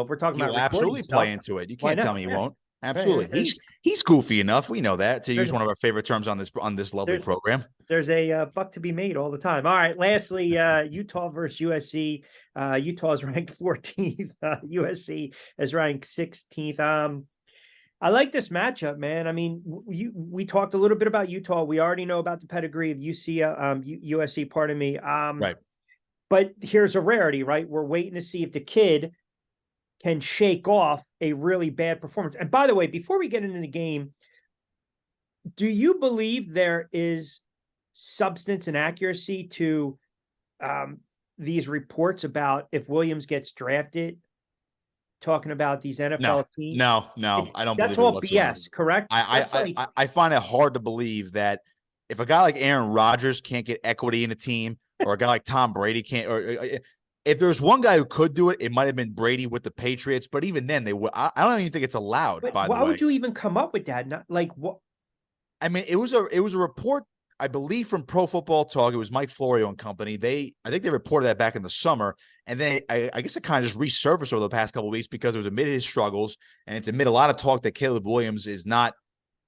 If we're talking He about will recording absolutely stuff, play into it. You why can't tell not? me he Yeah. won't. Right. Absolutely. He's goofy enough. We know that, to use There's one of our favorite terms on this lovely there's program. there's a buck to be made all the time. All right. Lastly, Utah versus USC. Utah is ranked 14th. USC is ranked 16th. I like this matchup, man. I mean, we talked a little bit about Utah. We already know about the pedigree of USC. Pardon me. Right. But here's a rarity, right? We're waiting to see if the kid can shake off a really bad performance. And by the way, before we get into the game, do you believe there is substance and accuracy to these reports about if Williams gets drafted, talking about these NFL teams? No, I don't That's believe it all whatsoever. BS, correct? I find it hard to believe that if a guy like Aaron Rodgers can't get equity in a team, or a guy like Tom Brady can't, or if there's one guy who could do it, it might have been Brady with the Patriots. But even then, they would. I don't even think it's allowed. But by the why way, would you even come up with that? Not like what? I mean, it was a report, I believe, from Pro Football Talk. It was Mike Florio and company. I think they reported that back in the summer, and then I guess it kind of just resurfaced over the past couple of weeks because it was amid his struggles, and it's amid a lot of talk that Caleb Williams is not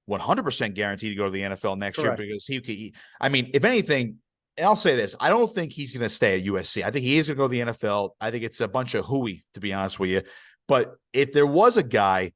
100% guaranteed to go to the NFL next Correct. year because I mean, if anything, and I'll say this, I don't think he's going to stay at USC. I think he is going to go to the NFL. I think it's a bunch of hooey, to be honest with you. But if there was a guy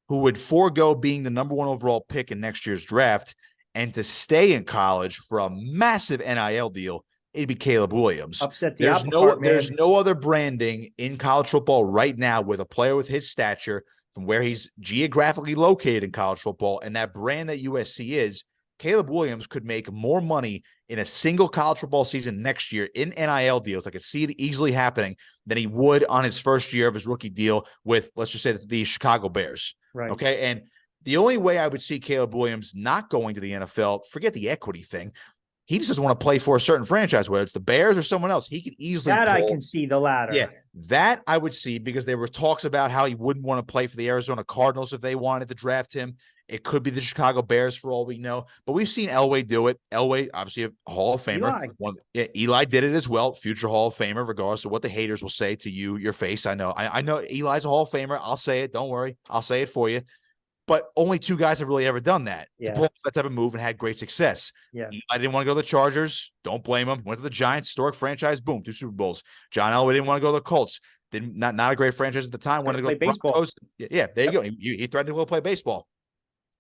who would forego being the number 1 overall pick in next year's draft and to stay in college for a massive NIL deal, it'd be Caleb Williams. Upset the apple cart, man. There's no other branding in college football right now with a player with his stature from where he's geographically located in college football, and that brand that USC is. Caleb Williams could make more money in a single college football season next year in NIL deals. I could see it easily happening than he would on his first year of his rookie deal with, let's just say, the Chicago Bears. Right. Okay. And the only way I would see Caleb Williams not going to the NFL, forget the equity thing. He just doesn't want to play for a certain franchise, whether it's the Bears or someone else. He could easily I can see the latter. Yeah, that I would see because there were talks about how he wouldn't want to play for the Arizona Cardinals if they wanted to draft him. It could be the Chicago Bears for all we know. But we've seen Elway do it. Elway, obviously a Hall of Famer. Eli did it as well, future Hall of Famer, regardless of what the haters will say to you, your face. I know Eli's a Hall of Famer. I'll say it. Don't worry. I'll say it for you. But only 2 guys have really ever done that to pull off that type of move and had great success. Yeah. I didn't want to go to the Chargers. Don't blame him. Went to the Giants, historic franchise. Boom, 2 Super Bowls. John Elway didn't want to go to the Colts. Not a great franchise at the time. Wanted to go play baseball. Broncos. Yeah, there you go. He threatened to go play baseball.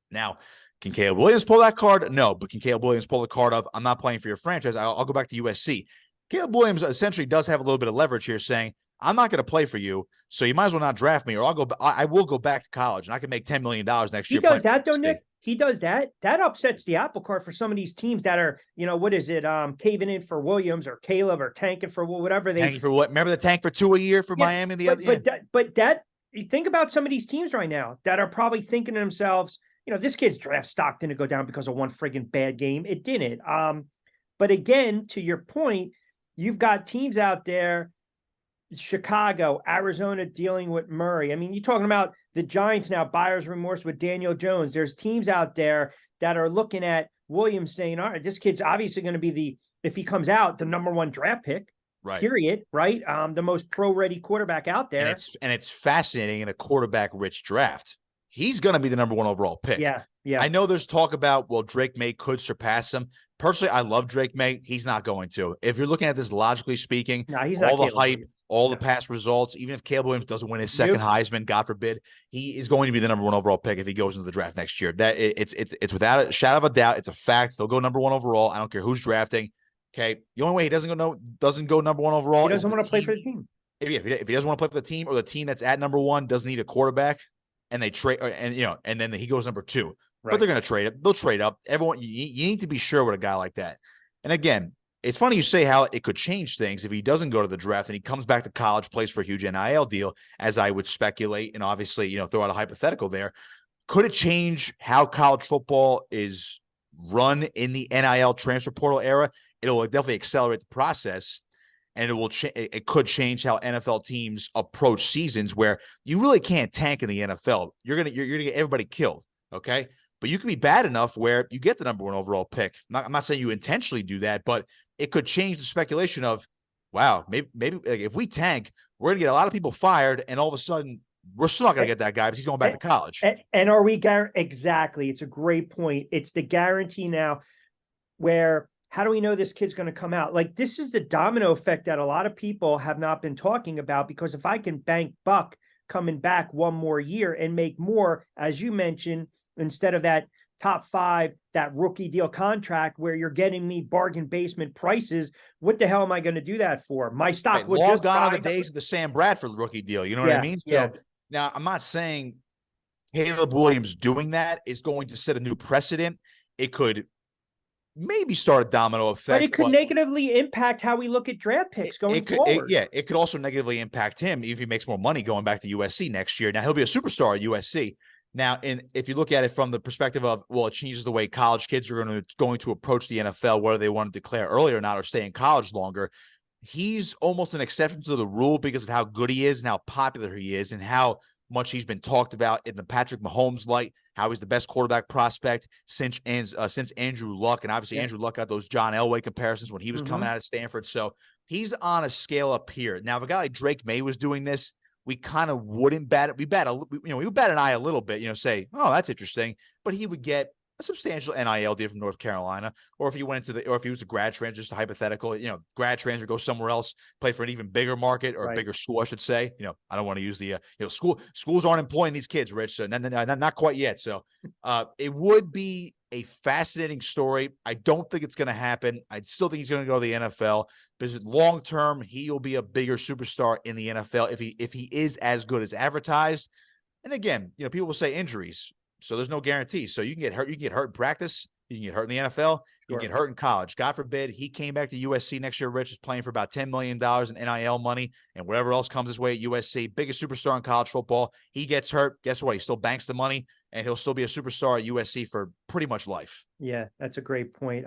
Now, can Caleb Williams pull that card? No, but can Caleb Williams pull the card of, I'm not playing for your franchise. I'll go back to USC. Caleb Williams essentially does have a little bit of leverage here saying, I'm not going to play for you, so you might as well not draft me, or I will go back to college, and I can make $10 million next year. He does that, though, Nick. He does that. That upsets the apple cart for some of these teams that are, what is it, caving in for Williams or Caleb or tanking for whatever they. Tanking for what? Remember the tank for 2 a year for Miami? You think about some of these teams right now that are probably thinking to themselves, this kid's draft stock didn't go down because of one friggin' bad game. It didn't. But again, to your point, you've got teams out there, Chicago, Arizona dealing with Murray. I mean, you're talking about the Giants now, buyer's remorse with Daniel Jones. There's teams out there that are looking at Williams saying, all right, this kid's obviously going to be if he comes out, the number 1 draft pick. Right. Period. Right. The most pro-ready quarterback out there. And it's fascinating in a quarterback-rich draft. He's going to be the number 1 overall pick. Yeah. I know there's talk about, well, Drake May could surpass him. Personally, I love Drake May. He's not going to. If you're looking at this logically speaking, he's all not the hype, all the past results, even if Caleb Williams doesn't win his second Heisman, God forbid, he is going to be the number 1 overall pick if he goes into the draft next year. That it's without a shadow of a doubt. It's a fact. He'll go number 1 overall. I don't care who's drafting. Okay. The only way he doesn't go number 1 overall. He doesn't want to play for the team. If he doesn't want to play for the team, or the team that's at number 1 doesn't need a quarterback, and they trade, and then he goes number 2. Right. But they're going to trade it. They'll trade up. Everyone, you need to be sure with a guy like that. And again, it's funny you say how it could change things if he doesn't go to the draft and he comes back to college, plays for a huge NIL deal, as I would speculate, and obviously, throw out a hypothetical there. Could it change how college football is run in the NIL transfer portal era? It'll definitely accelerate the process, and it could change how NFL teams approach seasons where you really can't tank in the NFL. You're gonna get everybody killed, okay? But you can be bad enough where you get the number 1 overall pick. I'm not saying you intentionally do that, but it could change the speculation of, wow, maybe like if we tank, we're going to get a lot of people fired, and all of a sudden we're still not going to get that guy because he's going back to college. And are we exactly? It's a great point. It's the guarantee now where how do we know this kid's going to come out? Like, this is the domino effect that a lot of people have not been talking about, because if I can bank Buck coming back one more year and make more, as you mentioned, instead of that top 5, that rookie deal contract where you're getting me bargain basement prices, what the hell am I going to do that for? My stock was long just gone are the days of the Sam Bradford rookie deal. You know what I mean? So now I'm not saying Caleb Williams doing that is going to set a new precedent. It could maybe start a domino effect. But it could negatively impact how we look at draft picks going forward. It could also negatively impact him if he makes more money going back to USC next year. Now, he'll be a superstar at USC. Now, if you look at it from the perspective of, well, it changes the way college kids are going to approach the NFL, whether they want to declare early or not or stay in college longer. He's almost an exception to the rule because of how good he is and how popular he is and how much he's been talked about in the Patrick Mahomes light, how he's the best quarterback prospect since Andrew Luck. And obviously Andrew Luck got those John Elway comparisons when he was coming out of Stanford. So he's on a scale up here. Now, if a guy like Drake May was doing this, we kind of wouldn't bat it. We would bat an eye a little bit, say, oh, that's interesting. But he would get a substantial NIL deal from North Carolina, or if he was a grad transfer, just a hypothetical, grad transfer, go somewhere else, play for an even bigger market or a bigger school, I should say. I don't want to use the, schools aren't employing these kids, Rich. So not quite yet. So it would be a fascinating story. I don't think it's going to happen. I still think he's going to go to the NFL because long term, he'll be a bigger superstar in the NFL if he is as good as advertised. And again, people will say injuries. So there's no guarantee. So you can get hurt. You can get hurt in practice. You can get hurt in the NFL. You can get hurt in college. God forbid he came back to USC next year. Rich is playing for about $10 million in NIL money and whatever else comes his way at USC. Biggest superstar in college football. He gets hurt. Guess what? He still banks the money and he'll still be a superstar at USC for pretty much life. Yeah, that's a great point.